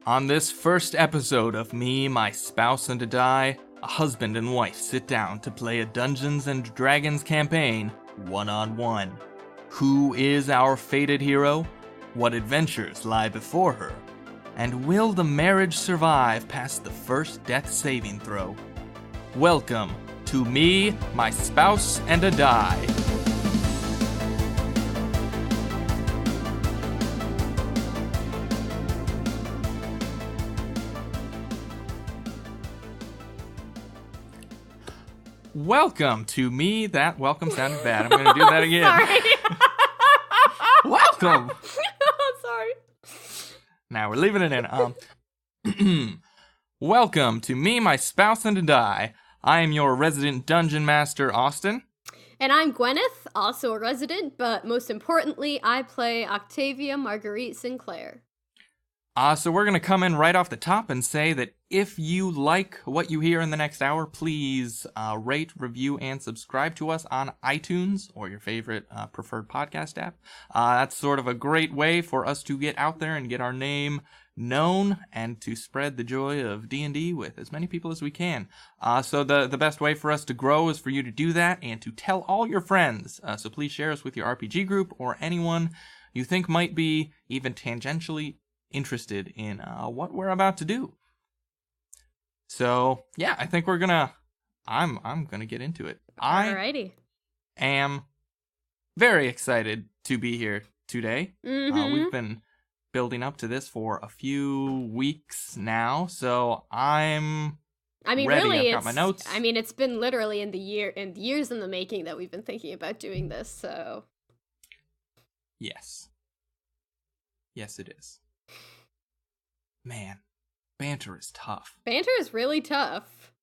On this first episode of Me, My Spouse, and a Die, a husband and wife sit down to play a Dungeons & Dragons campaign one-on-one. Who is our fated hero? What adventures lie before her? And will the marriage survive past the first death saving throw? Welcome to Me, My Spouse, and a Die. Welcome to Me. That welcome sounded bad. I'm going to do that again. Sorry. Welcome. Sorry. Now we're leaving it in. Welcome to Me, My Spouse, and a Die. I am your resident dungeon master, Austin. And I'm Gwyneth, also a resident, but most importantly, I play Octavia Marguerite Sinclair. So we're going to come in right off the top and say that if you like what you hear in the next hour, please rate, review, and subscribe to us on iTunes or your favorite preferred podcast app. That's sort of a great way for us to get out there and get our name known and to spread the joy of D&D with as many people as we can. So the best way for us to grow is for you to do that and to tell all your friends. So please share us with your RPG group or anyone you think might be even tangentially interested in what we're about to do. So yeah, I think I'm gonna get into it. Alrighty. I am very excited to be here today. We've been building up to this for a few weeks now, so I'm ready. Really, I've got my notes. It's been literally years in the making that we've been thinking about doing this. So yes, it is. Man, banter is tough. Banter is really tough.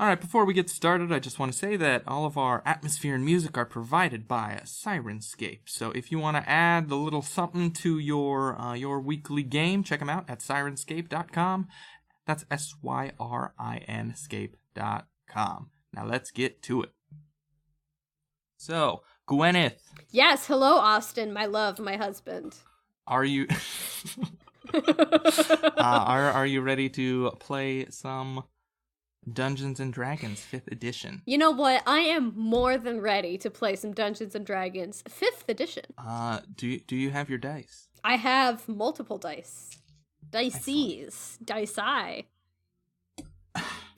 Alright, before we get started, I just want to say that all of our atmosphere and music are provided by Syrinscape. So if you want to add a little something to your weekly game, check them out at Syrinscape.com. That's SYRINscape.com. Now let's get to it. So, Gwyneth. Yes, hello, Austin, my love, my husband. Are you... are you ready to play some Dungeons and Dragons 5th edition? You know what? I am more than ready to play some Dungeons and Dragons 5th edition. Do you have your dice? I have multiple dice. Dices. Dice.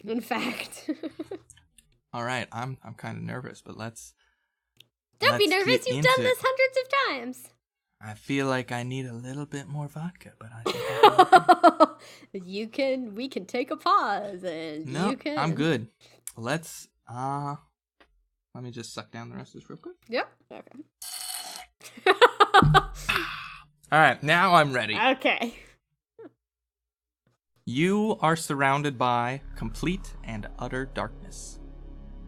In fact. All right, I'm kind of nervous, but let's be nervous. You've done this hundreds of times. I feel like I need a little bit more vodka, but I think we can take a pause and no, you can. I'm good. Let me just suck down the rest of this real quick. Yep. Okay. All right, now I'm ready. Okay. You are surrounded by complete and utter darkness.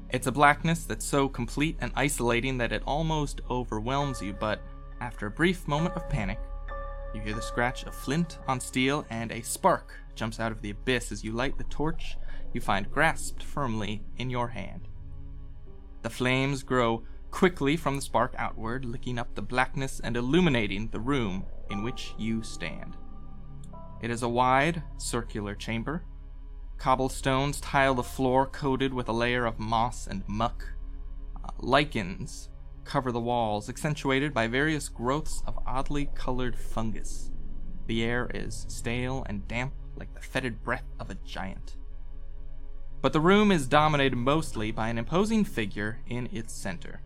It's a blackness that's so complete and isolating that it almost overwhelms you, but after a brief moment of panic, you hear the scratch of flint on steel and a spark jumps out of the abyss as you light the torch you find grasped firmly in your hand. The flames grow quickly from the spark outward, licking up the blackness and illuminating the room in which you stand. It is a wide, circular chamber. Cobblestones tile the floor coated with a layer of moss and muck. Lichens cover the walls, accentuated by various growths of oddly colored fungus. The air is stale and damp like the fetid breath of a giant. But the room is dominated mostly by an imposing figure in its center.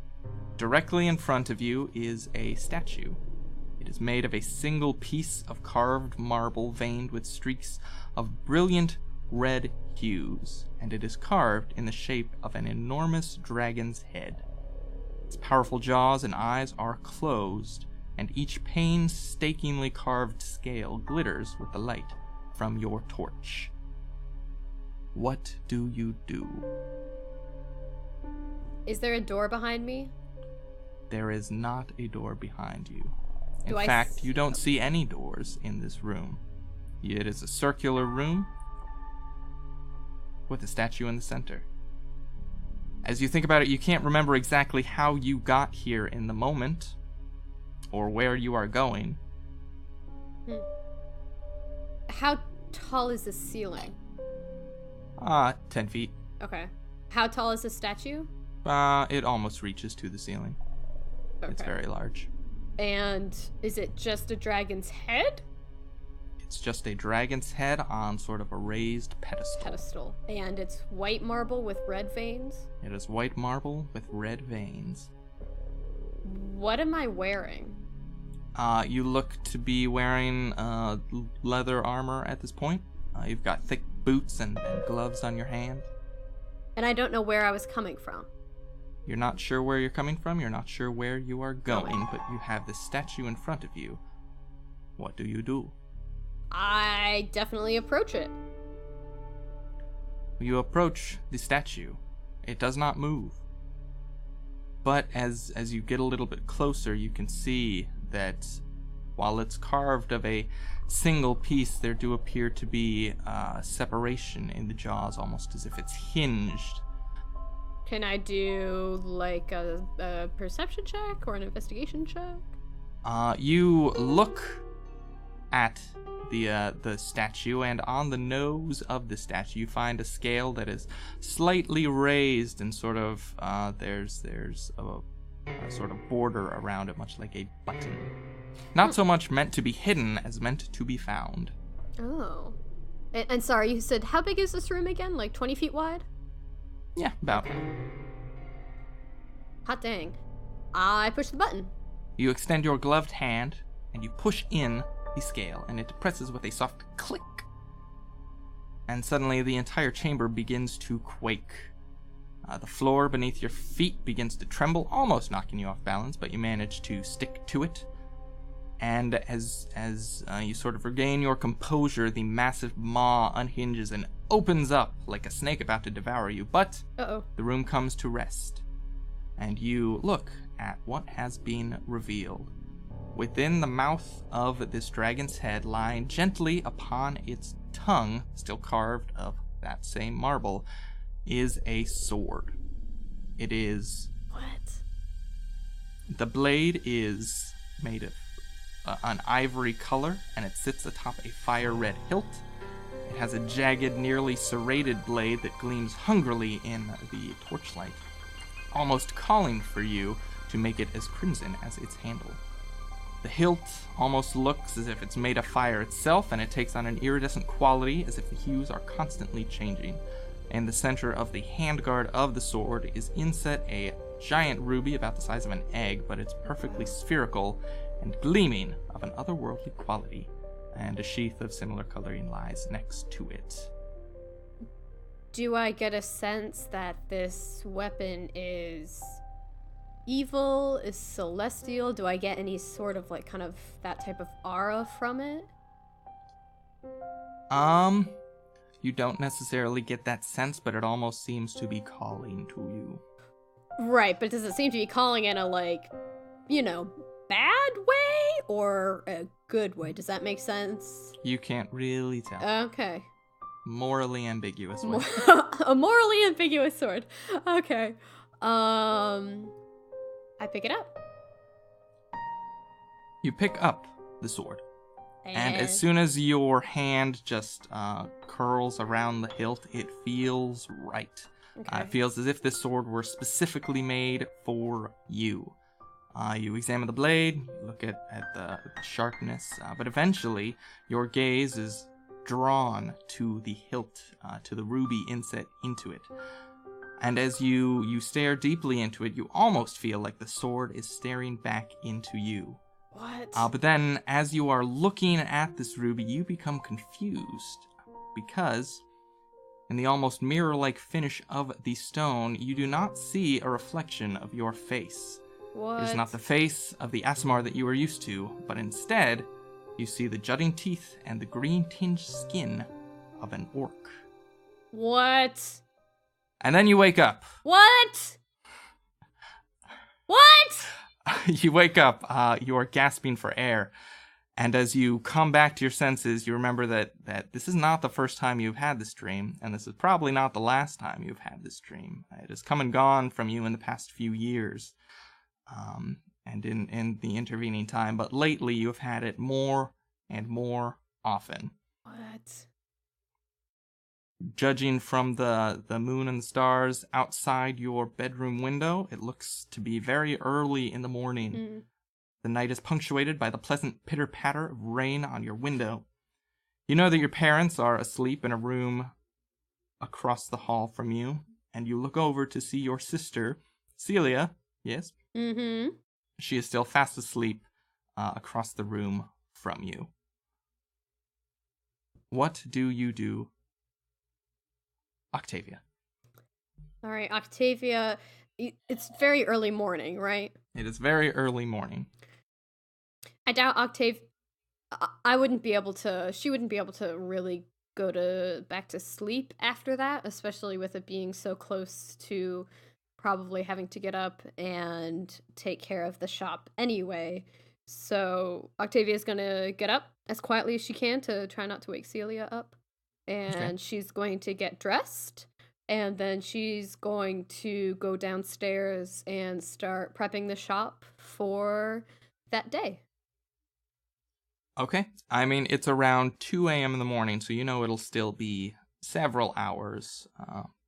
Directly in front of you is a statue. It is made of a single piece of carved marble veined with streaks of brilliant red hues, and it is carved in the shape of an enormous dragon's head. Its powerful jaws and eyes are closed, and each painstakingly carved scale glitters with the light from your torch. What do you do? Is there a door behind me? There is not a door behind you. In fact, you don't see any doors in this room. It is a circular room with a statue in the center. As you think about it, you can't remember exactly how you got here in the moment, or where you are going. How tall is the ceiling? 10 feet. Okay. How tall is the statue? It almost reaches to the ceiling. Okay. It's very large. And is it just a dragon's head? It's just a dragon's head on sort of a raised pedestal. And it's white marble with red veins? It is white marble with red veins. What am I wearing? You look to be wearing leather armor at this point. You've got thick boots and gloves on your hand. And I don't know where I was coming from. You're not sure where you're coming from, you're not sure where you are going, but you have this statue in front of you. What do you do? I definitely approach it. You approach the statue. It does not move. But as you get a little bit closer, you can see that while it's carved of a single piece, there do appear to be separation in the jaws, almost as if it's hinged. Can I do, like, a perception check or an investigation check? You look at the statue, and on the nose of the statue you find a scale that is slightly raised, and sort of there's a sort of border around it, much like a button. Not so much meant to be hidden as meant to be found. Oh. And sorry, you said, how big is this room again? Like 20 feet wide? Yeah, about. Okay. Hot dang. I push the button. You extend your gloved hand, and you push in the scale, and it depresses with a soft click. And suddenly the entire chamber begins to quake. The floor beneath your feet begins to tremble, almost knocking you off balance, but you manage to stick to it. And as you sort of regain your composure, the massive maw unhinges and opens up like a snake about to devour you. But the room comes to rest, and you look at what has been revealed. Within the mouth of this dragon's head, lying gently upon its tongue, still carved of that same marble, is a sword. It is... What? The blade is made of an ivory color, and it sits atop a fire-red hilt. It has a jagged, nearly serrated blade that gleams hungrily in the torchlight, almost calling for you to make it as crimson as its handle. The hilt almost looks as if it's made of fire itself, and it takes on an iridescent quality as if the hues are constantly changing. In the center of the handguard of the sword is inset a giant ruby about the size of an egg, but it's perfectly spherical and gleaming of an otherworldly quality, and a sheath of similar coloring lies next to it. Do I get a sense that this weapon is evil, is celestial? Do I get any sort of, like, kind of that type of aura from it? You don't necessarily get that sense, but it almost seems to be calling to you. Right, but does it seem to be calling in a, like, you know, bad way or a good way? Does that make sense? You can't really tell. Okay. Morally ambiguous way. A morally ambiguous sword. Okay. I pick it up. You pick up the sword. And as soon as your hand just curls around the hilt, it feels right. Okay. It feels as if this sword were specifically made for you. You examine the blade, you look at the sharpness, but eventually your gaze is drawn to the hilt, to the ruby inset into it. And as you stare deeply into it, you almost feel like the sword is staring back into you. What? But then, as you are looking at this ruby, you become confused, because in the almost mirror-like finish of the stone, you do not see a reflection of your face. What? It is not the face of the Aasimar that you are used to, but instead, you see the jutting teeth and the green-tinged skin of an orc. What? And then you wake up. What? What? You wake up, you are gasping for air, and as you come back to your senses, you remember that this is not the first time you've had this dream, and this is probably not the last time you've had this dream. It has come and gone from you in the past few years, and in the intervening time, but lately you have had it more and more often. What? Judging from the moon and the stars outside your bedroom window, it looks to be very early in the morning. Mm. The night is punctuated by the pleasant pitter-patter of rain on your window. You know that your parents are asleep in a room across the hall from you, and you look over to see your sister, Celia. Yes? Mm-hmm. She is still fast asleep across the room from you. What do you do, Octavia? All right, Octavia. It's very early morning, right? It is very early morning. I doubt I wouldn't be able to. She wouldn't be able to really go back to sleep after that, especially with it being so close to probably having to get up and take care of the shop anyway. So Octavia's gonna get up as quietly as she can to try not to wake Celia up, and she's going to get dressed, and then she's going to go downstairs and start prepping the shop for that day. Okay. I mean, it's around 2 a.m. in the morning, so you know it'll still be several hours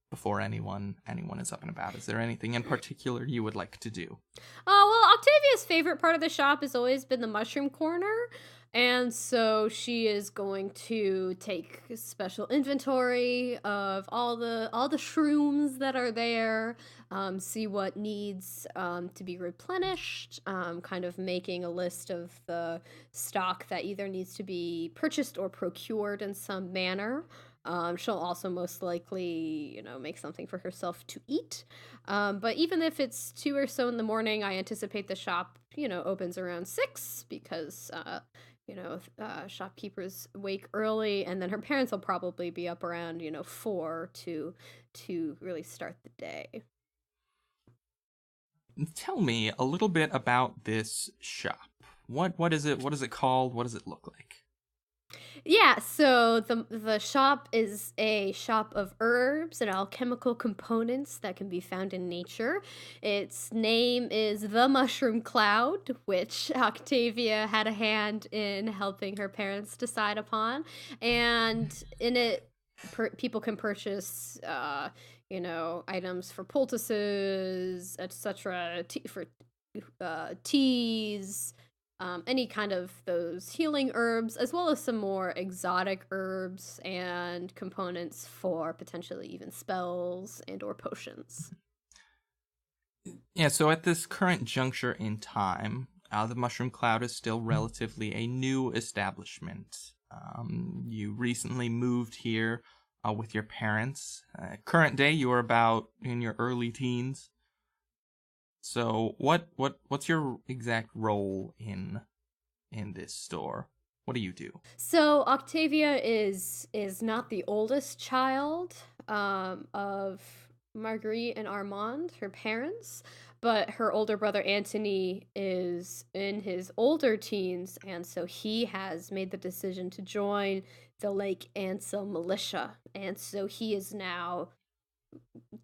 before anyone is up and about. Is there anything in particular you would like to do? Well, Octavia's favorite part of the shop has always been the mushroom corner. And so she is going to take special inventory of all the shrooms that are there, see what needs to be replenished, kind of making a list of the stock that either needs to be purchased or procured in some manner. She'll also most likely, make something for herself to eat. But even if it's 2 or so in the morning, I anticipate the shop, opens around 6 because, shopkeepers wake early, and then her parents will probably be up around, 4 to really start the day. Tell me a little bit about this shop. What is it? What is it called? What does it look like? Yeah, so the shop is a shop of herbs and alchemical components that can be found in nature. Its name is the Mushroom Cloud, which Octavia had a hand in helping her parents decide upon. And in it, people can purchase, items for poultices, etc., for teas, any kind of those healing herbs, as well as some more exotic herbs and components for potentially even spells and or potions. Yeah, so at this current juncture in time, the Mushroom Cloud is still relatively a new establishment. You recently moved here with your parents. Current day, you are about in your early teens. So what's your exact role in this store? What do you do? So Octavia is not the oldest child of Marguerite and Armand, her parents, but her older brother Anthony is in his older teens, and so he has made the decision to join the Lake Ansel militia, and so he is now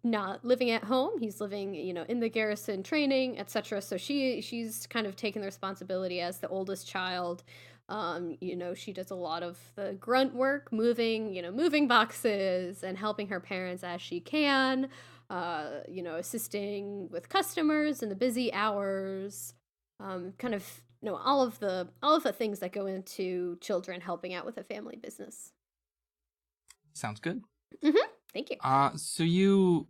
not living at home. He's living, in the garrison training, etc. So she's kind of taken the responsibility as the oldest child. She does a lot of the grunt work, moving boxes and helping her parents as she can, assisting with customers in the busy hours, kind of, all of the things that go into children helping out with a family business. Sounds good. Mm-hmm. Thank you. So you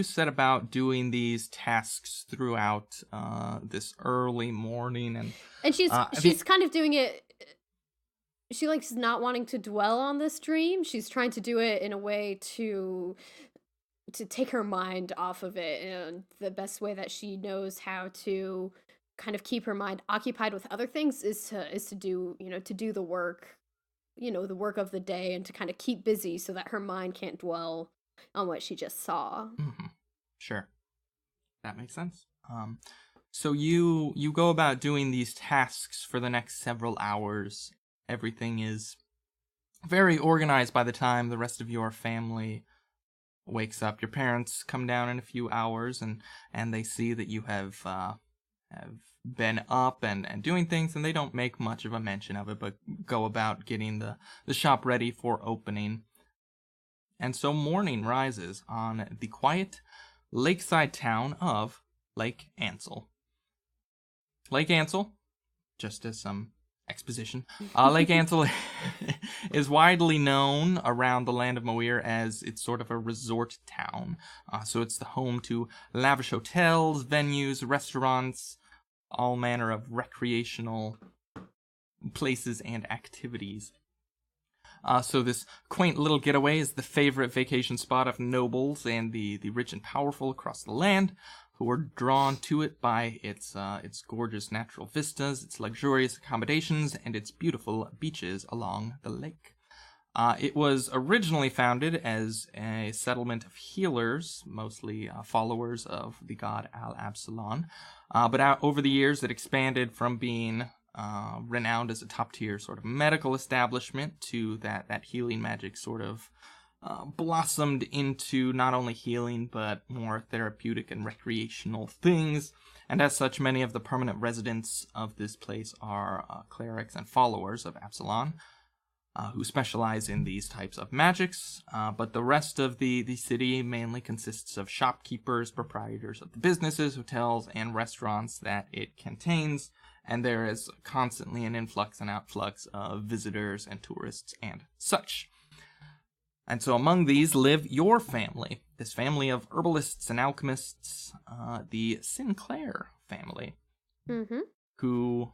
set about doing these tasks throughout this early morning, and she's kind of doing it. She likes not wanting to dwell on this dream. She's trying to do it in a way to take her mind off of it, and the best way that she knows how to kind of keep her mind occupied with other things is to do the work. The work of the day, and to kind of keep busy so that her mind can't dwell on what she just saw. Mm-hmm. Sure. That makes sense. So you go about doing these tasks for the next several hours. Everything is very organized by the time the rest of your family wakes up. Your parents come down in a few hours, and they see that you have been up and doing things, and they don't make much of a mention of it, but go about getting the shop ready for opening. And so morning rises on the quiet lakeside town of Lake Ansel. Lake Ansel, just as some exposition, Lake Ansel is widely known around the land of Moir as it's sort of a resort town. So it's the home to lavish hotels, venues, restaurants, all manner of recreational places and activities. So this quaint little getaway is the favorite vacation spot of nobles and the rich and powerful across the land, who are drawn to it by its gorgeous natural vistas, its luxurious accommodations, and its beautiful beaches along the lake. It was originally founded as a settlement of healers, mostly followers of the god Al-Absalon, but over the years it expanded from being renowned as a top-tier sort of medical establishment to that healing magic sort of blossomed into not only healing, but more therapeutic and recreational things. And as such, many of the permanent residents of this place are clerics and followers of Absalon, who specialize in these types of magics. But the rest of the city mainly consists of shopkeepers, proprietors of the businesses, hotels, and restaurants that it contains. And there is constantly an influx and outflux of visitors and tourists and such. And so among these live your family, this family of herbalists and alchemists, the Sinclair family, who,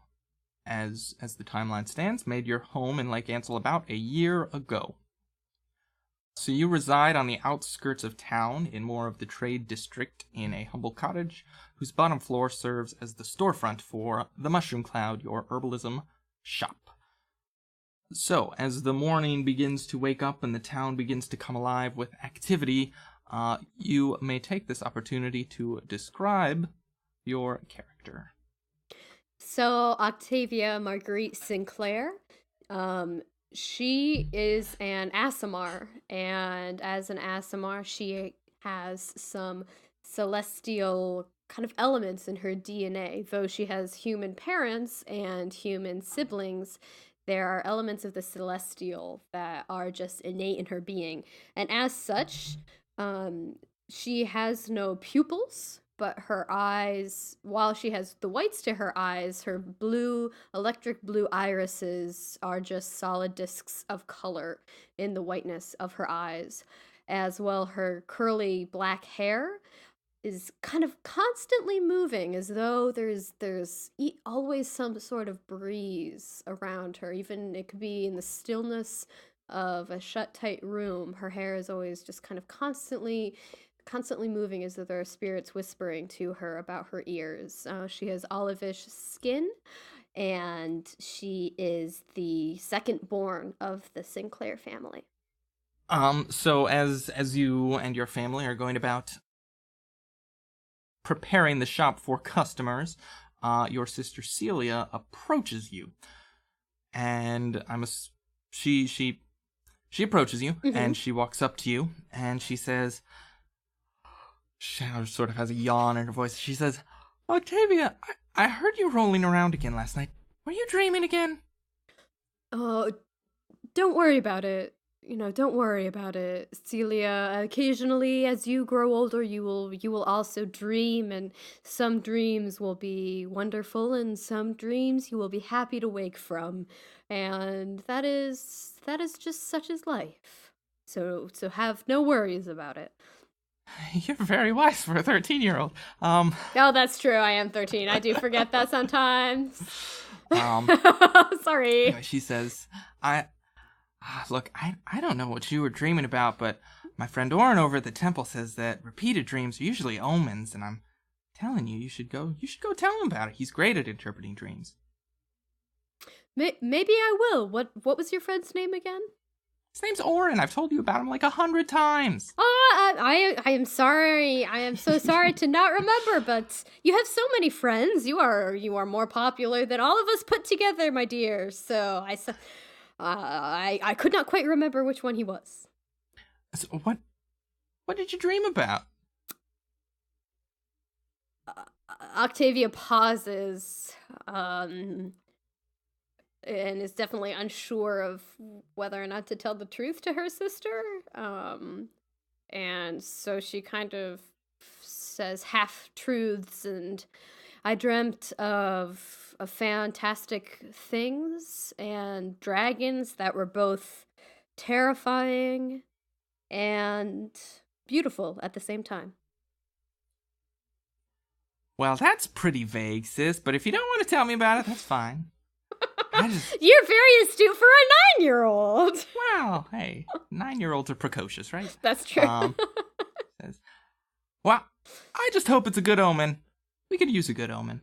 as the timeline stands, made your home in Lake Ansel about a year ago. So you reside on the outskirts of town in more of the trade district in a humble cottage whose bottom floor serves as the storefront for the Mushroom Cloud, your herbalism shop. So, as the morning begins to wake up and the town begins to come alive with activity, you may take this opportunity to describe your character. So, Octavia Marguerite Sinclair, she is an Aasimar, and as an Aasimar, she has some celestial kind of elements in her DNA. Though she has human parents and human siblings, there are elements of the celestial that are just innate in her being. And as such, she has no pupils, but her eyes, while she has the whites to her eyes, her electric blue irises are just solid discs of color in the whiteness of her eyes. As well, her curly black hair is kind of constantly moving, as though there's always some sort of breeze around her. Even it could be in the stillness of a shut tight room. Her hair is always just kind of constantly moving, as though there are spirits whispering to her about her ears. She has olivish skin, and she is the second born of the Sinclair family. So as you and your family are going about preparing the shop for customers, your sister Celia approaches you, and she approaches you, and she walks up to you, and she says, she sort of has a yawn in her voice. She says, "Octavia, I heard you rolling around again last night. Were you dreaming again?" Oh, don't worry about it. Don't worry about it, Celia. Occasionally, as you grow older, you will also dream, and some dreams will be wonderful, and some dreams you will be happy to wake from, and that is just such as life. So have no worries about it. You're very wise for a 13-year-old. Oh, that's true. I am 13. I do forget that sometimes. Sorry. Anyway, she says, Look, I don't know what you were dreaming about, but my friend Oren over at the temple says that repeated dreams are usually omens, and I'm telling you, you should go tell him about it. He's great at interpreting dreams. Maybe I will. What was your friend's name again? His name's Oren. I've told you about him like 100 times. I am sorry. I am so sorry to not remember, but you have so many friends. You are more popular than all of us put together, my dear. So I could not quite remember which one he was. So what did you dream about? Octavia pauses, and is definitely unsure of whether or not to tell the truth to her sister. And so she kind of says half truths, and I dreamt of fantastic things and dragons that were both terrifying and beautiful at the same time. Well, that's pretty vague, sis, but if you don't want to tell me about it, that's fine. You're very astute for a 9-year-old. Well, hey, 9-year-olds are precocious, right? That's true. Says, well, I just hope it's a good omen. We could use a good omen.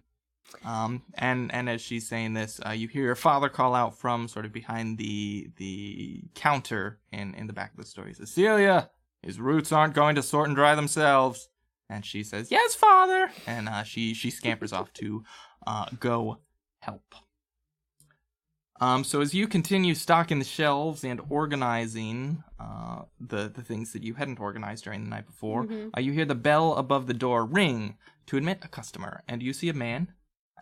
And as she's saying this, you hear your father call out from sort of behind the counter in the back of the store. He says, Celia, his roots aren't going to sort and dry themselves. And she says, yes, father. And she scampers off to go help. So as you continue stocking the shelves and organizing the things that you hadn't organized during the night before, you hear the bell above the door ring to admit a customer, and you see a man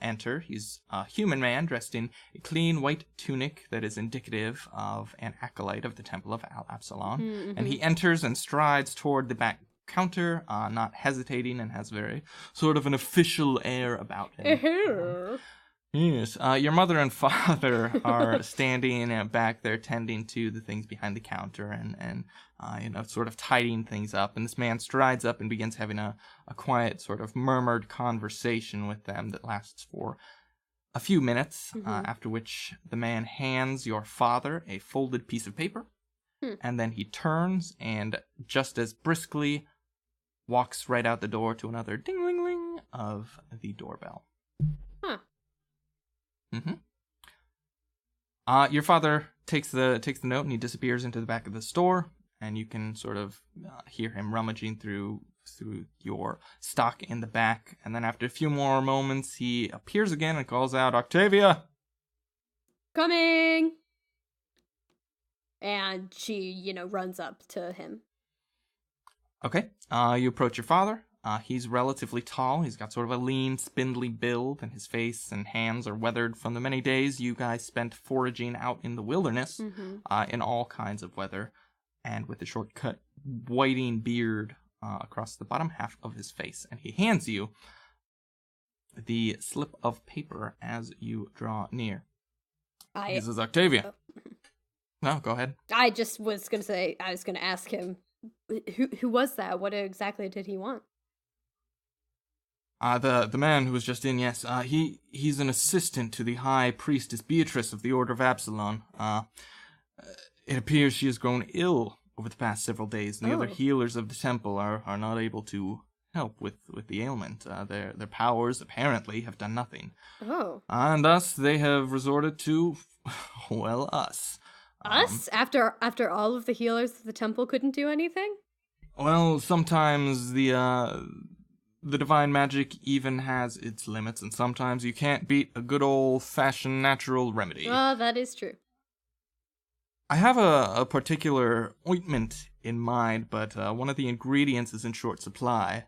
enter. He's a human man dressed in a clean white tunic that is indicative of an acolyte of the Temple of Al Absalon, and he enters and strides toward the back counter, not hesitating, and has very sort of an official air about him. Yes, your mother and father are standing back there tending to the things behind the counter and sort of tidying things up. And this man strides up and begins having a quiet sort of murmured conversation with them that lasts for a few minutes, after which the man hands your father a folded piece of paper, and then he turns and just as briskly walks right out the door to another ding-ling-ling of the doorbell. Your father takes the note and he disappears into the back of the store, and you can sort of hear him rummaging through your stock in the back. And then after a few more moments, he appears again and calls out, Octavia! Coming! And she, runs up to him. Okay, you approach your father. He's relatively tall. He's got sort of a lean, spindly build, and his face and hands are weathered from the many days you guys spent foraging out in the wilderness, in all kinds of weather, and with a short-cut whiting beard across the bottom half of his face. And he hands you the slip of paper as you draw near. This is Octavia. No, go ahead. I just was going to say, I was going to ask him, who was that? What exactly did he want? The man who was just in, yes, he's an assistant to the High Priestess Beatrice of the Order of Absalon. It appears she has grown ill over the past several days, and the other healers of the temple are not able to help with the ailment. Their powers, apparently, have done nothing. And thus, they have resorted to, well, us. Us? After all of the healers of the temple couldn't do anything? Well, sometimes the divine magic even has its limits, and sometimes you can't beat a good old-fashioned natural remedy. That is true. I have a particular ointment in mind, but one of the ingredients is in short supply.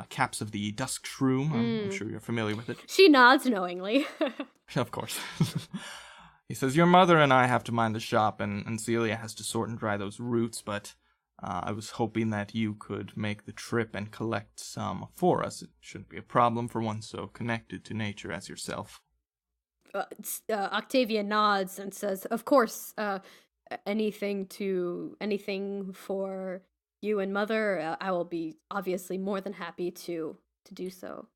Caps of the dusk shroom. I'm sure you're familiar with it. She nods knowingly. Of course. He says, your mother and I have to mind the shop, and Celia has to sort and dry those roots, but I was hoping that you could make the trip and collect some for us. It shouldn't be a problem for one so connected to nature as yourself. Octavia nods and says, of course, anything for you and mother, I will be obviously more than happy to do so.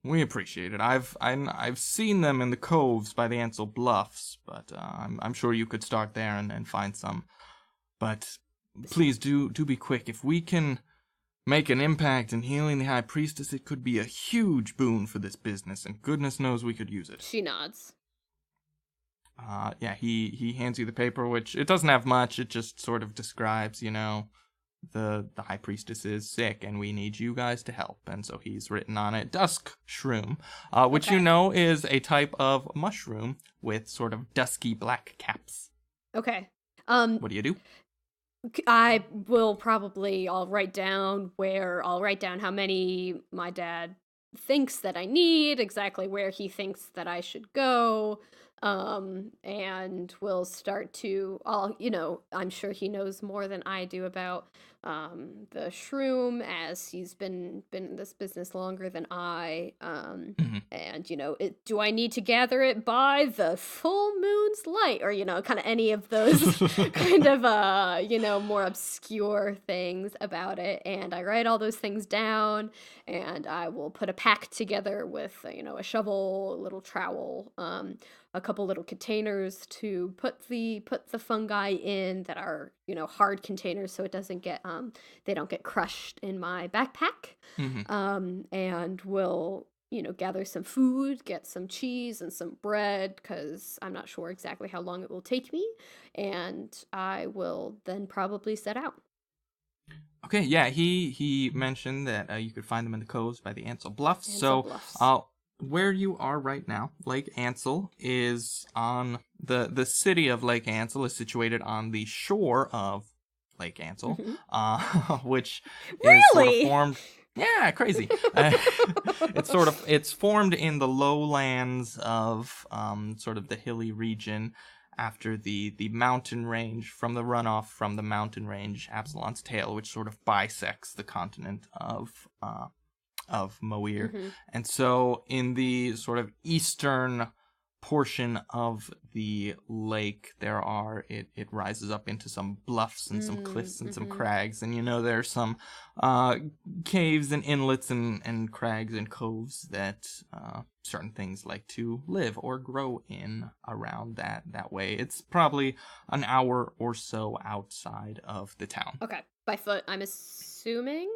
We appreciate it. I've seen them in the coves by the Ansel Bluffs, but I'm sure you could start there and find some. But please do be quick. If we can make an impact in healing the High Priestess, it could be a huge boon for this business, and goodness knows we could use it. She nods. He hands you the paper, which it doesn't have much. It just sort of describes, the High Priestess is sick, and we need you guys to help. And so he's written on it, dusk shroom, which is a type of mushroom with sort of dusky black caps. Okay. What do you do? I'll write down how many my dad thinks that I need, exactly where he thinks that I should go. And we'll start to, I'm sure he knows more than I do about the shroom, as he's been in this business longer than I. Mhm. And do I need to gather it by the full moon's light, or kind of any of those kind of more obscure things about it. And I write all those things down, and I will put a pack together with a shovel, a little trowel, a couple little containers to put the fungi in, that are hard containers, so it doesn't get they don't get crushed in my backpack. Mhm. And we'll gather some food, get some cheese and some bread, because I'm not sure exactly how long it will take me, and I will then probably set out. Okay, yeah, he mentioned that you could find them in the coves by the Ansel Bluffs. Ansel So, Bluffs. where you are right now, Lake Ansel is on the city of Lake Ansel is situated on the shore of Lake Ansel, which is sort of Really? formed. Yeah, crazy. It's formed in the lowlands of sort of the hilly region after the mountain range, from the runoff from the mountain range Absalon's Tail, which sort of bisects the continent of Moir. Mhm. And so in the sort of eastern portion of the lake, it rises up into some bluffs and some cliffs and some crags, and there's some caves and inlets and crags and coves that certain things like to live or grow in around that way. It's probably an hour or so outside of the town. Okay, by foot, I'm assuming.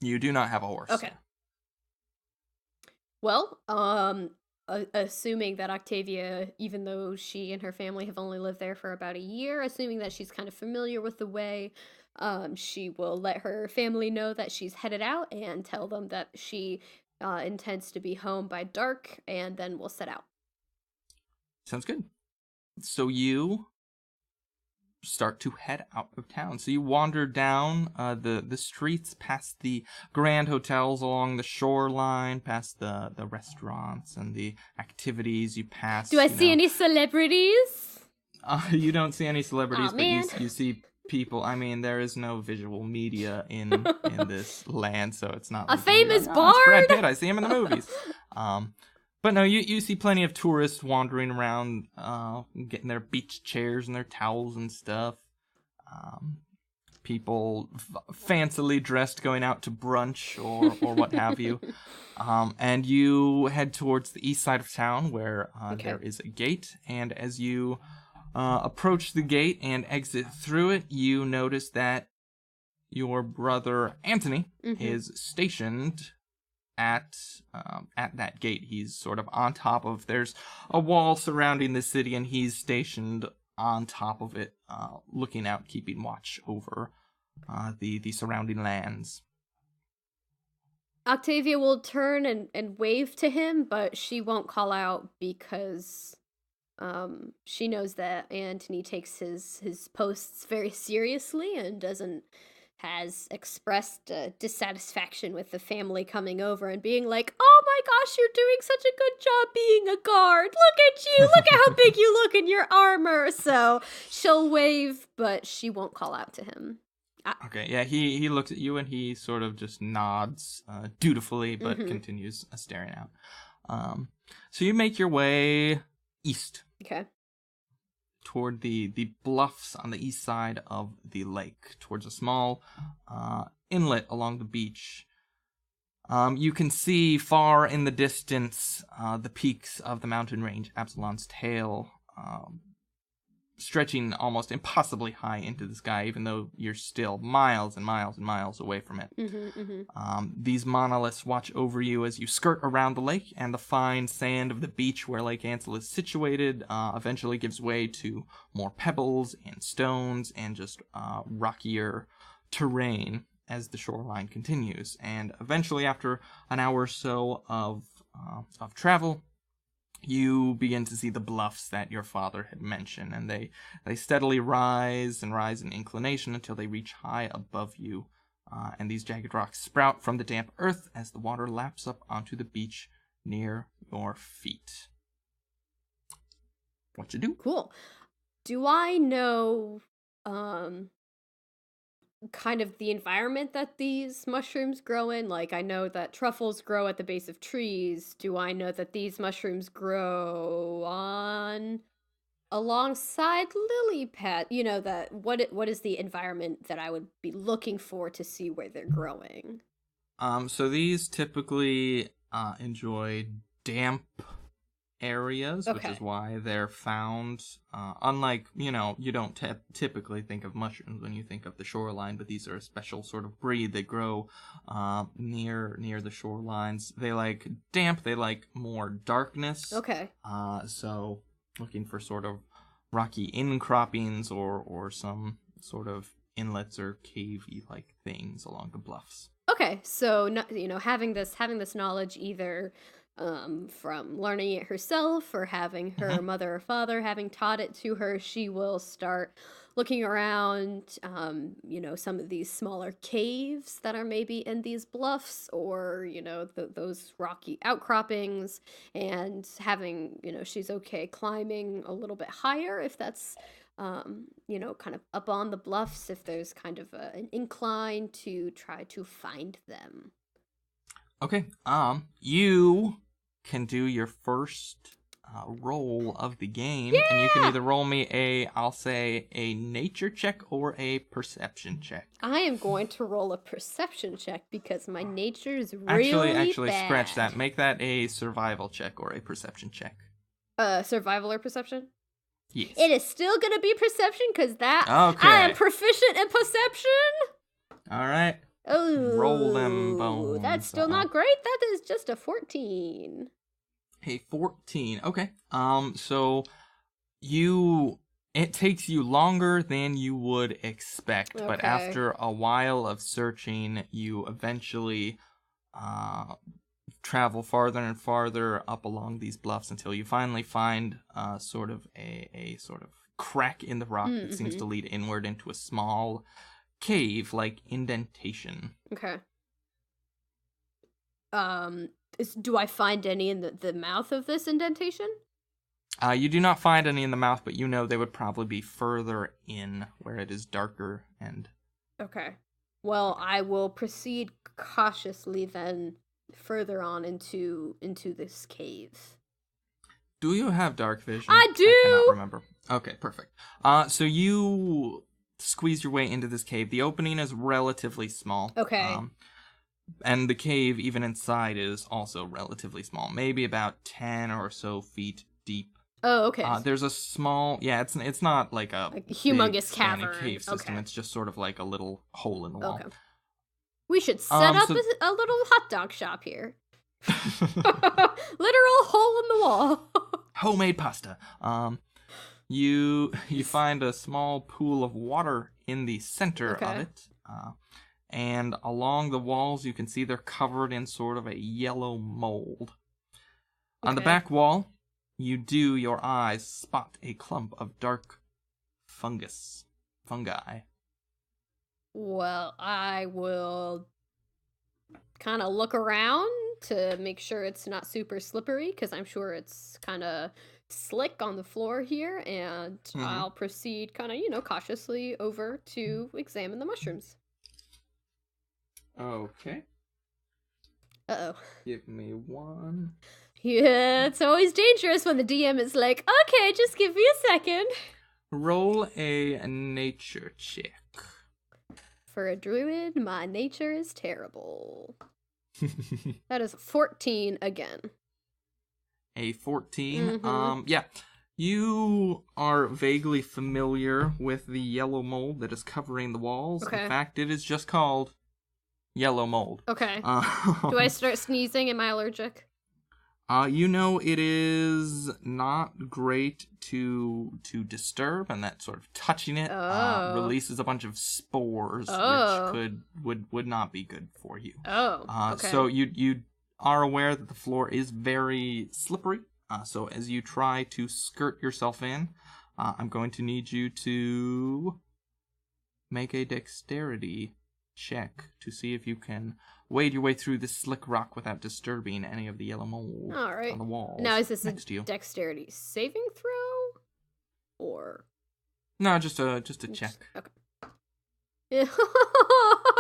You do not have a horse. Okay. Well, assuming that Octavia, even though she and her family have only lived there for about a year, assuming that she's kind of familiar with the way, she will let her family know that she's headed out and tell them that she intends to be home by dark, and then we'll set out. Sounds good. So you start to head out of town. So you wander down the streets, past the grand hotels along the shoreline, past the restaurants and the activities. You pass. Do I see any celebrities? You don't see any celebrities, Aw, but man. you see people. I mean, there is no visual media in this land, so it's not A like famous it's Brad bard? Pitt. I see him in the movies. But no, you see plenty of tourists wandering around, getting their beach chairs and their towels and stuff. People fancily dressed going out to brunch or what have you. And you head towards the east side of town, where there is a gate. And as you approach the gate and exit through it, you notice that your brother Anthony is stationed at that gate. He's sort of on top of, there's a wall surrounding the city, and he's stationed on top of it, looking out, keeping watch over the surrounding lands. Octavia will turn and wave to him, but she won't call out, because she knows that Anthony takes his posts very seriously, and has expressed dissatisfaction with the family coming over and being like, "Oh my gosh, you're doing such a good job being a guard. Look at you. Look at how big you look in your armor." So she'll wave, but she won't call out to him. Okay, yeah, he looks at you and he sort of just nods dutifully, but continues staring out. So you make your way east. Okay. Toward the bluffs on the east side of the lake, towards a small inlet along the beach. You can see far in the distance the peaks of the mountain range Absalon's Tail, stretching almost impossibly high into the sky, even though you're still miles and miles and miles away from it. These monoliths watch over you as you skirt around the lake, and the fine sand of the beach where Lake Ansel is situated eventually gives way to more pebbles and stones and just rockier terrain as the shoreline continues. And eventually, after an hour or so of travel, you begin to see the bluffs that your father had mentioned, and they steadily rise and rise in inclination until they reach high above you. And these jagged rocks sprout from the damp earth as the water laps up onto the beach near your feet. What you do? Cool. Do I know kind of the environment that these mushrooms grow in? Like, I know that truffles grow at the base of trees. Do I know that these mushrooms grow on alongside lily pad? You know, that what is the environment that I would be looking for to see where they're growing? So these typically enjoy damp areas, which is why they're found. Unlike, you don't typically think of mushrooms when you think of the shoreline, but these are a special sort of breed. They grow near the shorelines. They like damp. They like more darkness. Okay. So looking for sort of rocky incroppings or some sort of inlets or cavey like things along the bluffs. Okay, so having this knowledge either from learning it herself or having her mother or father having taught it to her, she will start looking around, some of these smaller caves that are maybe in these bluffs, or those rocky outcroppings, and having she's okay climbing a little bit higher if that's kind of up on the bluffs, if there's kind of an incline to try to find them. Okay, you can do your first roll of the game, and you can either roll me a nature check or a perception check. I am going to roll a perception check because my nature is really Actually, bad. scratch that. Make that a survival check or a perception check. Survival or perception? Yes. It is still going to be perception because Okay. I am proficient in perception. All right. Oh, roll them bones. That's still not great. That is just a 14. A 14. Okay. So it takes you longer than you would expect, but after a while of searching, you eventually travel farther and farther up along these bluffs until you finally find sort of a sort of crack in the rock that seems to lead inward into a small cave-like indentation. Okay. Do I find any in the mouth of this indentation? You do not find any in the mouth, but they would probably be further in, where it is darker and... Okay. Well, I will proceed cautiously then further on into this cave. Do you have dark vision? I do! I cannot remember. Okay, perfect. So you squeeze your way into this cave. The opening is relatively small. Okay. And the cave, even inside, is also relatively small. Maybe about 10 or so feet deep. Oh, okay. There's a small... Yeah, it's not like a humongous cavern. Cave system. Okay. It's just sort of like a little hole in the wall. Okay. We should set up a little hot dog shop here. Literal hole in the wall. Homemade pasta. You find a small pool of water in the center of it. And along the walls, you can see they're covered in sort of a yellow mold. Okay. On the back wall, your eyes spot a clump of dark fungi. Well, I will kind of look around to make sure it's not super slippery, because I'm sure it's kind of slick on the floor here, and I'll proceed kind of, cautiously over to examine the mushrooms. Okay. Uh-oh. Give me one. Yeah, it's always dangerous when the DM is like, okay, just give me a second. Roll a nature check. For a druid, my nature is terrible. That is 14 again. A 14? Yeah. You are vaguely familiar with the yellow mold that is covering the walls. Okay. In fact, it is just called yellow mold. Okay. Do I start sneezing? Am I allergic? It is not great to disturb, and that sort of touching it releases a bunch of spores, which would not be good for you. Okay. So you are aware that the floor is very slippery, So as you try to skirt yourself in, I'm going to need you to make a dexterity check to see if you can wade your way through this slick rock without disturbing any of the yellow mold All right. on the walls. Now, is this next to a you. dexterity saving throw? Or... No, just a check. Okay.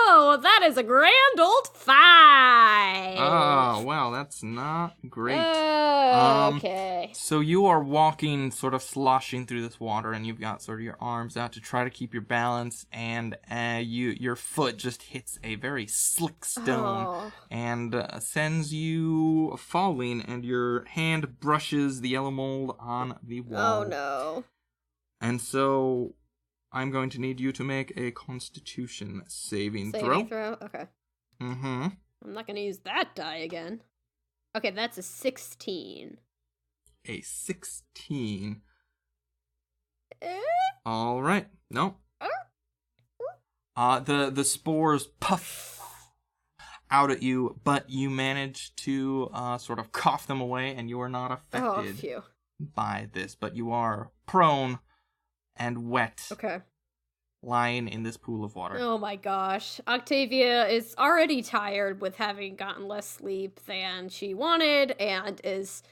Oh, that is a grand old 5. Oh, well, that's not great. Okay. So you are walking, sort of sloshing through this water, and you've got sort of your arms out to try to keep your balance, and your foot just hits a very slick stone and sends you falling, and your hand brushes the yellow mold on the wall. Oh, no. And so I'm going to need you to make a Constitution saving throw. Saving throw? Okay. Mm-hmm. I'm not going to use that die again. Okay, that's a 16. A 16. All right. No. The spores puff out at you, but you manage to sort of cough them away, and you are not affected by this. But you are prone and wet. Okay. Lying in this pool of water. Oh my gosh. Octavia is already tired with having gotten less sleep than she wanted and is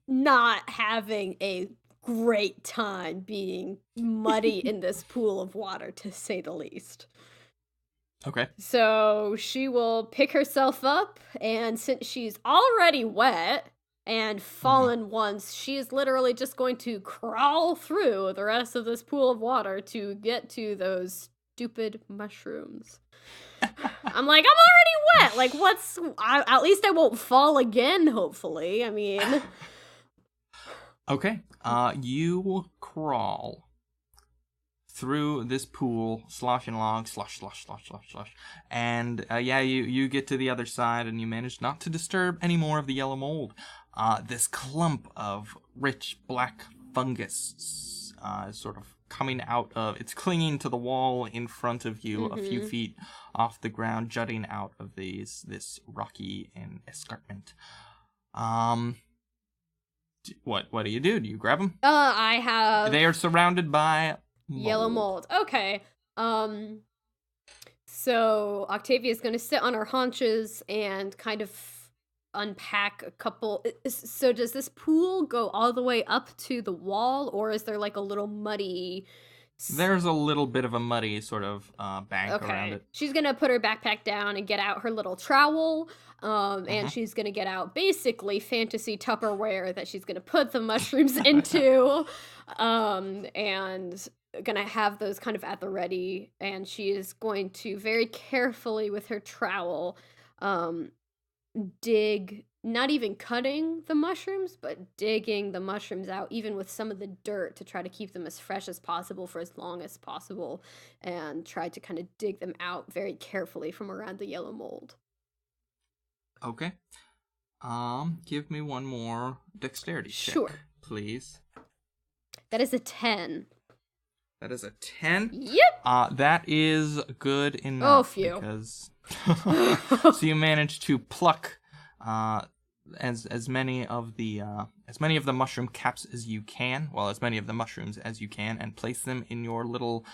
not having a great time being muddy in this pool of water, to say the least. Okay. So she will pick herself up, and since she's already wet and fallen once, she is literally just going to crawl through the rest of this pool of water to get to those stupid mushrooms. I'm like, I'm already wet. Like, at least I won't fall again, hopefully. I mean... Okay. You crawl through this pool, sloshing along, slosh, and you get to the other side, and you manage not to disturb any more of the yellow mold. This clump of rich black fungus is sort of coming out of... It's clinging to the wall in front of you, a few feet off the ground, jutting out of this rocky escarpment. What do you do? Do you grab them? I have... They are surrounded by mold. Yellow mold. Okay. So Octavia's gonna sit on her haunches and kind of unpack a couple... So does this pool go all the way up to the wall, or is there like a little muddy... There's a little bit of a muddy sort of bank around it. She's gonna put her backpack down and get out her little trowel, and she's gonna get out basically fantasy Tupperware that she's gonna put the mushrooms into, and gonna have those kind of at the ready, and she is going to very carefully with her trowel dig, not even cutting the mushrooms, but digging the mushrooms out, even with some of the dirt, to try to keep them as fresh as possible for as long as possible, and try to kind of dig them out very carefully from around the yellow mold. Okay. Give me one more dexterity check, please. That is a 10. That is a 10? Yep! That is good enough. Oh, phew. Because... So you manage to pluck as many of the mushroom caps as you can, as many of the mushrooms as you can, and place them in your little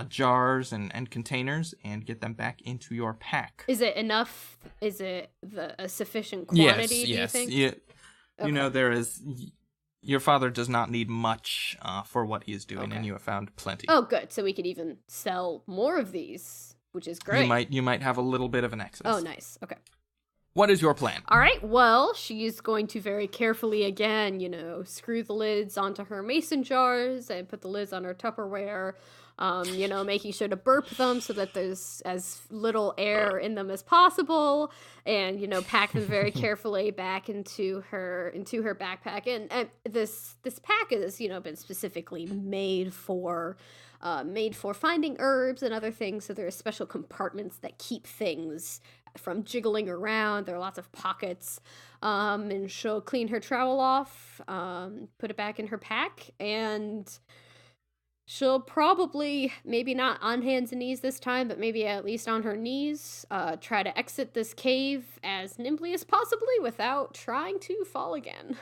jars and containers, and get them back into your pack. Is it enough? Is it a sufficient quantity? Do you think? You know, there is. Your father does not need much for what he is doing, and you have found plenty. Oh, good. So we could even sell more of these, which is great. You might have a little bit of an excess. Oh, nice. Okay. What is your plan? All right, well, she's going to very carefully, again, screw the lids onto her mason jars and put the lids on her Tupperware, making sure to burp them so that there's as little air in them as possible, and, pack them very carefully back into her backpack. And this pack has, been specifically made for finding herbs and other things, so there are special compartments that keep things from jiggling around. There are lots of pockets, and she'll clean her trowel off, put it back in her pack, and she'll probably, maybe not on hands and knees this time, but maybe at least on her knees, try to exit this cave as nimbly as possibly without trying to fall again.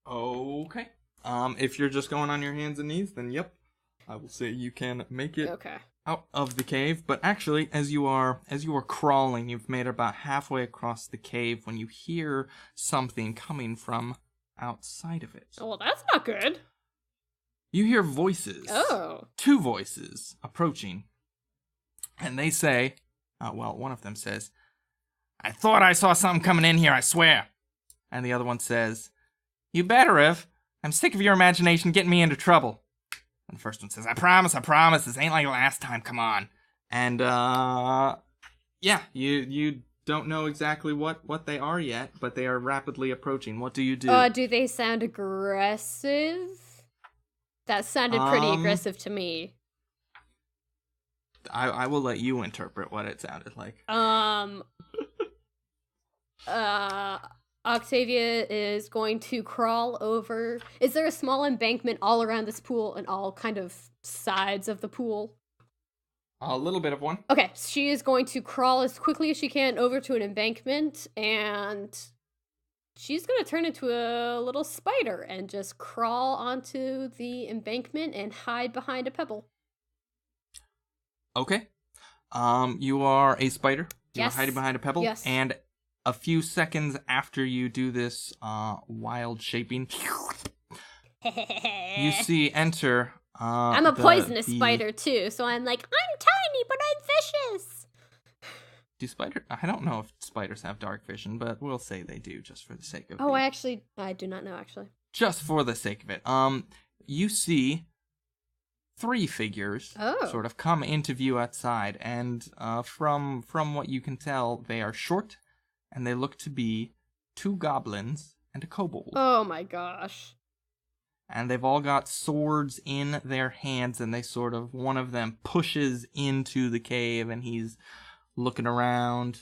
Okay. If you're just going on your hands and knees, then yep, I will say you can make it out of the cave. But actually, as you are crawling, you've made it about halfway across the cave when you hear something coming from outside of it. Oh, well, that's not good. You hear voices. Oh. 2 voices approaching. And they say, one of them says, "I thought I saw something coming in here, I swear." And the other one says, "You better have. I'm sick of your imagination getting me into trouble." And the first one says, I promise, this ain't like last time, come on." And, you don't know exactly what they are yet, but they are rapidly approaching. What do you do? Do they sound aggressive? That sounded pretty aggressive to me. I will let you interpret what it sounded like. Octavia is going to crawl over. Is there a small embankment all around this pool and all kind of sides of the pool? A little bit of one. Okay, she is going to crawl as quickly as she can over to an embankment, and she's going to turn into a little spider and just crawl onto the embankment and hide behind a pebble. Okay. You are a spider. Yes. You're hiding behind a pebble. Yes. And a few seconds after you do this wild shaping, you see enter... I'm a poisonous spider, too, so I'm like, I'm tiny, but I'm vicious! Do spiders... I don't know if spiders have dark vision, but we'll say they do, just for the sake of it. Oh, I do not know, actually. Just for the sake of it. You see 3 figures sort of come into view outside, and from what you can tell, they are short, and they look to be 2 goblins and a kobold. Oh my gosh. And they've all got swords in their hands, and they sort of, one of them pushes into the cave, and he's looking around,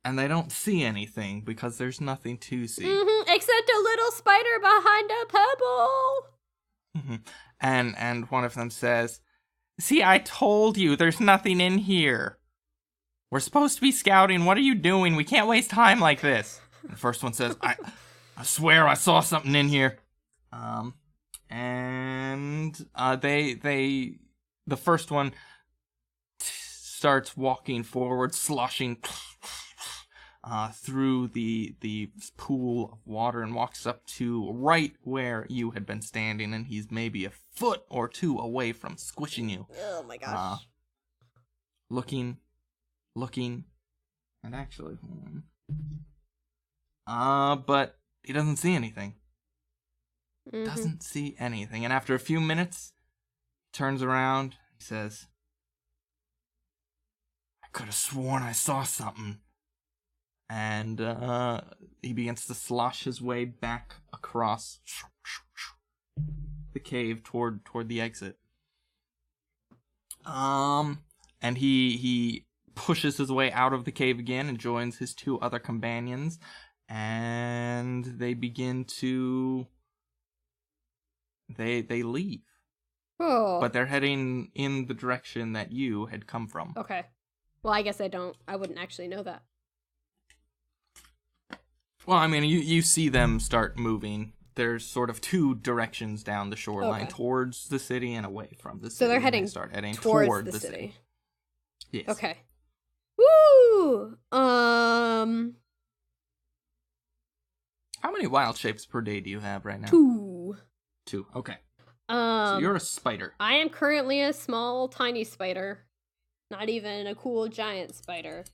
and they don't see anything, because there's nothing to see. Except a little spider behind a pebble! And one of them says, "See, I told you, there's nothing in here. We're supposed to be scouting, what are you doing? We can't waste time like this." The first one says, I swear I saw something in here. The first one starts walking forward, sloshing through the pool of water, and walks up to right where you had been standing, and he's maybe a foot or 2 away from squishing you. Oh my gosh. Looking, and actually... but he doesn't see anything. Doesn't see anything. And after a few minutes, he turns around, he says, "I could have sworn I saw something." And he begins to slosh his way back across the cave toward the exit. And he pushes his way out of the cave again and joins his 2 other companions. And they begin to... They leave. Oh. But they're heading in the direction that you had come from. Okay. Well, I guess I wouldn't actually know that. Well, I mean, you see them start moving. There's sort of 2 directions down the shoreline, towards the city and away from the city. So they're heading towards the city. Yes. Okay. Woo! How many wild shapes per day do you have right now? 2. 2, okay. So you're a spider. I am currently a small, tiny spider. Not even a cool, giant spider.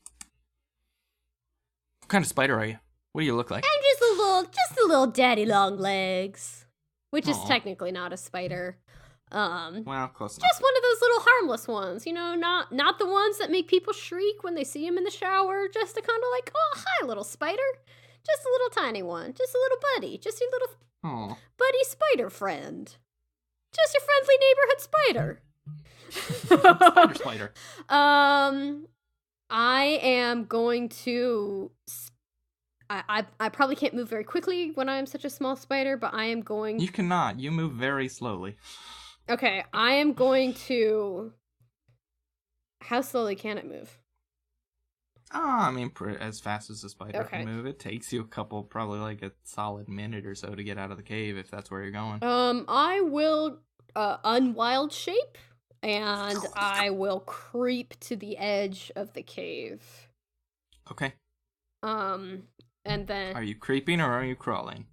What kind of spider are you? What do you look like? I'm just a little daddy long legs. Which is technically not a spider. Well, close enough. Just one of those little harmless ones, you know, not the ones that make people shriek when they see him in the shower. Just a kind of like, oh, hi, little spider. Just a little tiny one. Just a little buddy. Just your little buddy spider friend. Just your friendly neighborhood spider. Spider. I am going to... I probably can't move very quickly when I'm such a small spider, but I am going... You cannot. You move very slowly. Okay, I am going to... How slowly can it move? I mean, as fast as a spider Okay. can move. It takes you probably like a solid minute or so to get out of the cave if that's where you're going. I will unwild shape, and I will creep to the edge of the cave. Okay. And then Are you creeping or are you crawling?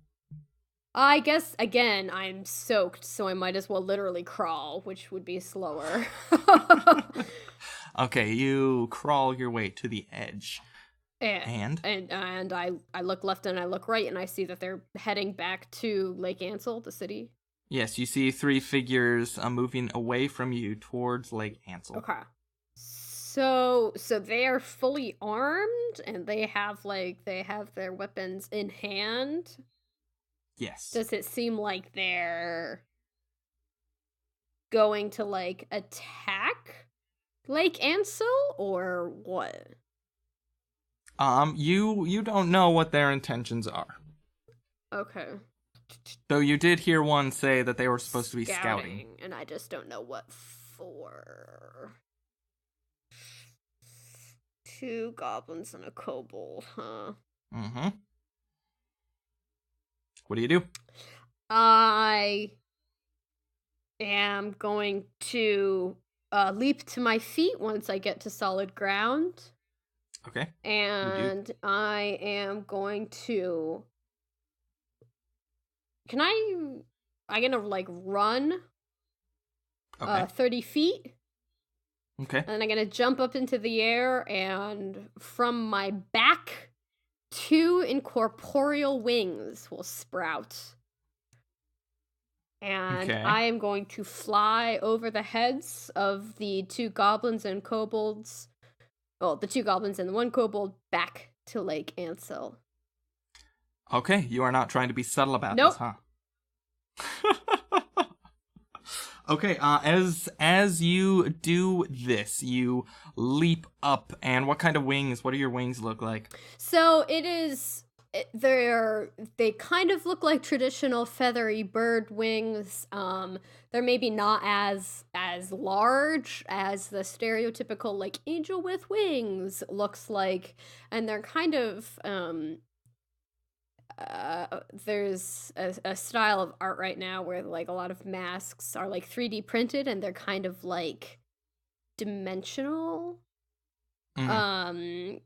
I guess again I'm soaked, so I might as well literally crawl, which would be slower. Okay, you crawl your way to the edge. And I look left and I look right, and I see that they're heading back to Lake Ansel, the city. Yes, you see 3 figures moving away from you towards Lake Ansel. Okay. So they are fully armed, and they have their weapons in hand. Yes. Does it seem like they're going to like attack Lake Ansel or what? You don't know what their intentions are. Okay. Though you did hear one say that they were supposed to be scouting. And I just don't know what for. 2 goblins and a kobold, huh? Mm-hmm. What do you do? I am going to leap to my feet once I get to solid ground. Okay. And I am going to... I'm gonna, like, run 30 feet. Okay. And I'm gonna jump up into the air, and from my back, 2 incorporeal wings will sprout. And I am going to fly over the heads of the 2 goblins and kobolds. Well, the 2 goblins and the 1 kobold back to Lake Ansel. Okay, you are not trying to be subtle about Nope. this, huh? Okay, as you do this, you leap up, and what kind of wings? What do your wings look like? So they kind of look like traditional feathery bird wings. They're maybe not as large as the stereotypical like angel with wings looks like, and they're kind of there's a style of art right now where like a lot of masks are like 3D printed, and they're kind of like dimensional. Geometric?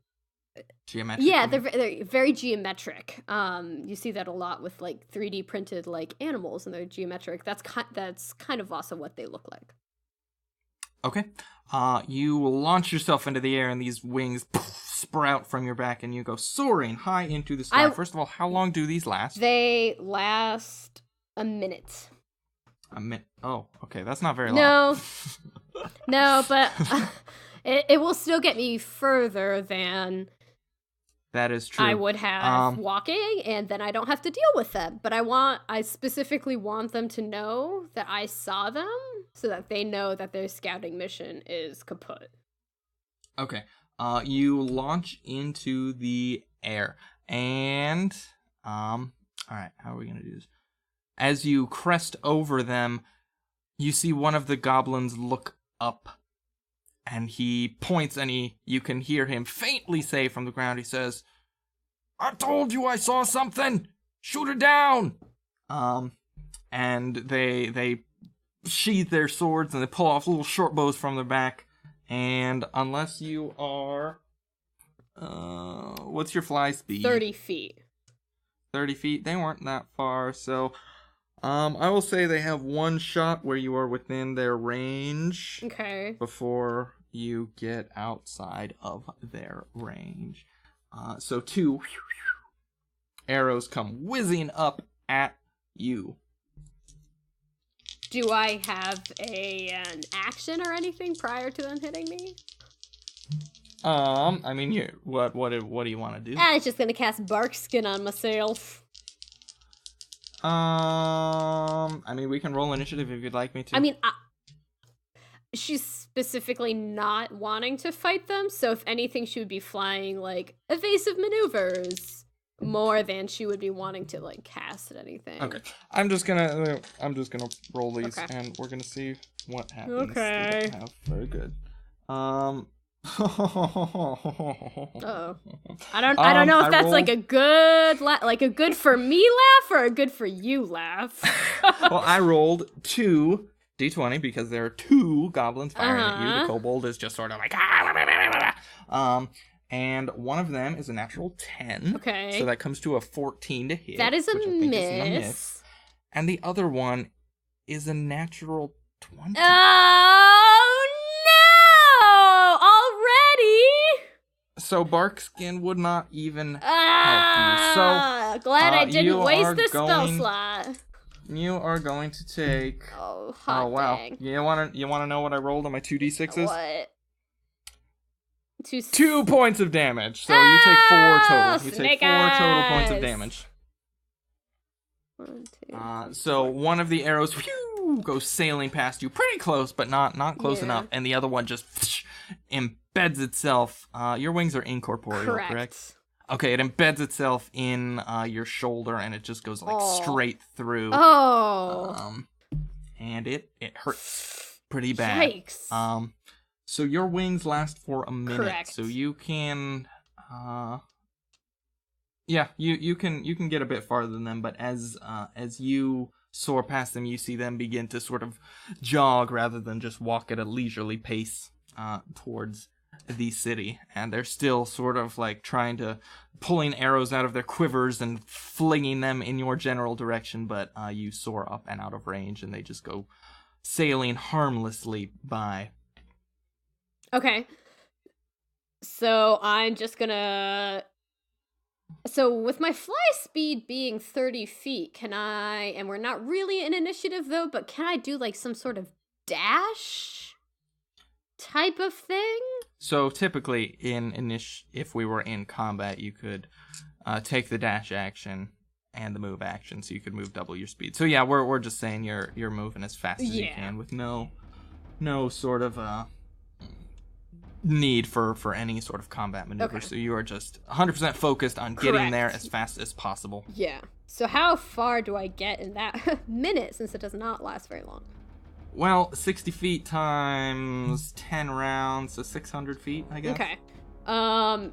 Yeah, they're very geometric. You see that a lot with like 3D printed like animals, and they're geometric. That's kind of also what they look like. Okay. You launch yourself into the air, and these wings sprout from your back, and you go soaring high into the sky. First of all, how long do these last? They last a minute. A minute? Oh, okay. That's not very long. No, but it will still get me further than that is true. I would have walking, and then I don't have to deal with them. But I specifically want them to know that I saw them, so that they know that their scouting mission is kaput. Okay. You launch into the air, and all right, how are we gonna do this? As you crest over them, you see one of the goblins look up, and he points, and you can hear him faintly say from the ground, he says, "I told you I saw something! Shoot her down!" And they sheath their swords, and they pull off little short bows from their back, and unless you are... what's your fly speed? 30 feet. 30 feet? They weren't that far, so... I will say they have one shot where you are within their range. Okay. Before you get outside of their range. So 2 arrows come whizzing up at you. Do I have an action or anything prior to them hitting me? I mean, what do you want to do? I was just gonna cast Bark Skin on myself. I mean, we can roll initiative if you'd like me to. I mean, she's specifically not wanting to fight them, so if anything, she would be flying, like, evasive maneuvers more than she would be wanting to, like, cast at anything. Okay. I'm just gonna roll these, and we're gonna see what happens. Okay. They don't have very good. Uh-oh. I don't know if that's like a good like a good for me laugh or a good for you laugh. Well, I rolled 2 d20 because there are 2 goblins firing at you. The kobold is just sort of like and one of them is a natural 10. Okay. So that comes to a 14 to hit. That is a miss. miss. And the other one is a natural 20. Oh no! Already? So Barkskin would not even help you. So glad I didn't waste the spell slot. You are going to take. Oh, hot wow! dang. You wanna know what I rolled on my 2d6s? What? 2 points of damage. So you take 4 total. You take 4 total points of damage. 1, 2. So one of the arrows goes sailing past you, pretty close, but not close enough, and the other one just embeds itself. Your wings are incorporeal, correct? Okay, it embeds itself in your shoulder, and it just goes like straight through. Oh. And it hurts pretty bad. Yikes. So your wings last for a minute. Correct. So you can you can get a bit farther than them, but as you soar past them, you see them begin to sort of jog rather than just walk at a leisurely pace towards the city, and they're still sort of like pulling arrows out of their quivers and flinging them in your general direction, but you soar up and out of range, and they just go sailing harmlessly by. Okay. So I'm just gonna... So with my fly speed being 30 feet, can I... And we're not really in initiative, though, but can I do, like, some sort of dash type of thing? So typically, if we were in combat, you could take the dash action and the move action, so you could move double your speed. So yeah, we're just saying you're moving as fast as you can with no sort of need for any sort of combat maneuver. Okay. So you are just 100% focused on getting there as fast as possible. Yeah. So how far do I get in that minute, since it does not last very long? Well, 60 feet times 10 rounds, so 600 feet, I guess. Okay.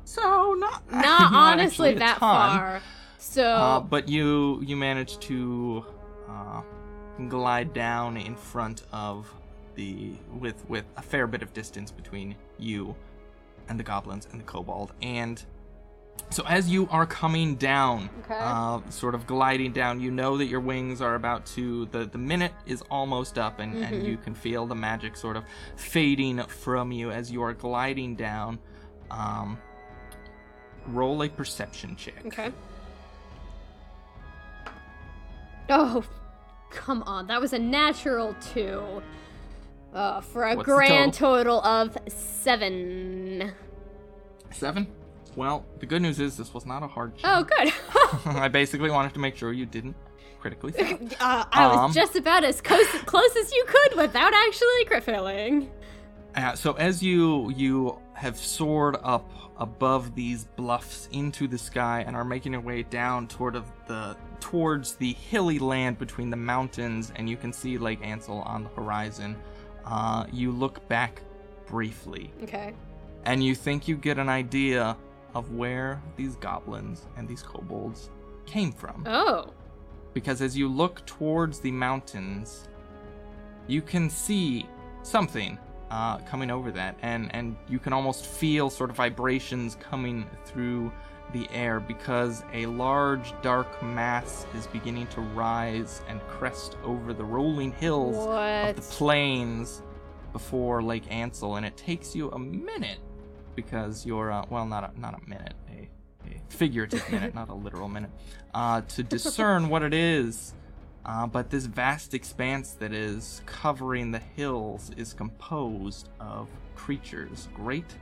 So not honestly that far. So but you managed to glide down in front of with a fair bit of distance between you and the goblins and the kobold. And so as you are coming down, sort of gliding down, you know that your wings are about to, the minute is almost up, and you can feel the magic sort of fading from you as you are gliding down. Roll a perception check. Okay. Oh, come on. That was a natural 2. For a grand total of 7. 7? Well, the good news is this was not a hard check. Oh, good. I basically wanted to make sure you didn't critically fail. I was just about as close as you could without actually crit failing. So as you have soared up above these bluffs into the sky and are making your way down towards the hilly land between the mountains, and you can see Lake Ansel on the horizon, you look back briefly. Okay. And you think you get an idea of where these goblins and these kobolds came from. Oh. Because as you look towards the mountains, you can see something coming over that, and you can almost feel sort of vibrations coming through the air, because a large dark mass is beginning to rise and crest over the rolling hills of the plains before Lake Ansel, and it takes you a minute, because you're not a minute, a figurative minute, not a literal minute, to discern what it is. But this vast expanse that is covering the hills is composed of creatures, great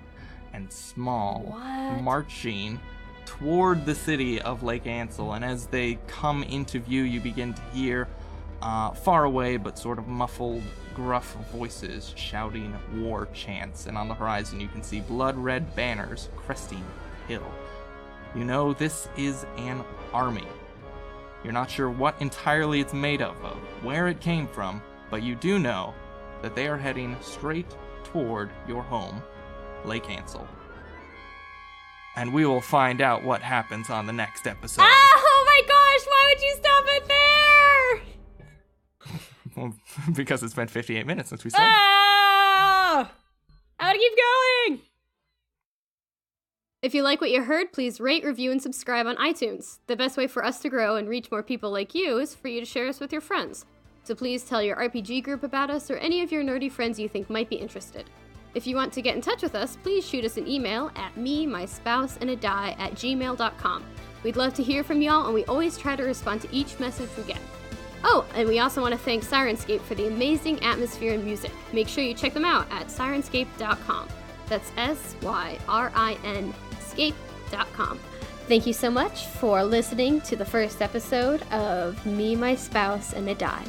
and small, marching toward the city of Lake Ansel. And as they come into view, you begin to hear far away but sort of muffled, gruff voices shouting war chants. And on the horizon, you can see blood-red banners cresting the hill. You know this is an army. You're not sure what entirely it's made of, where it came from, but you do know that they are heading straight toward your home Lake Ansel. And we will find out what happens on the next episode. Oh my gosh, why would you stop it there? Well, because it's been 58 minutes since we started. Ah! I want to keep going! If you like what you heard, please rate, review, and subscribe on iTunes. The best way for us to grow and reach more people like you is for you to share us with your friends. So please tell your RPG group about us or any of your nerdy friends you think might be interested. If you want to get in touch with us, please shoot us an email at memyspouseandadie@gmail.com. We'd love to hear from y'all, and we always try to respond to each message we get. Oh, and we also want to thank Syrinscape for the amazing atmosphere and music. Make sure you check them out at syrinscape.com. That's SYRIN scape.com. Thank you so much for listening to the first episode of Me, My Spouse, and a Die.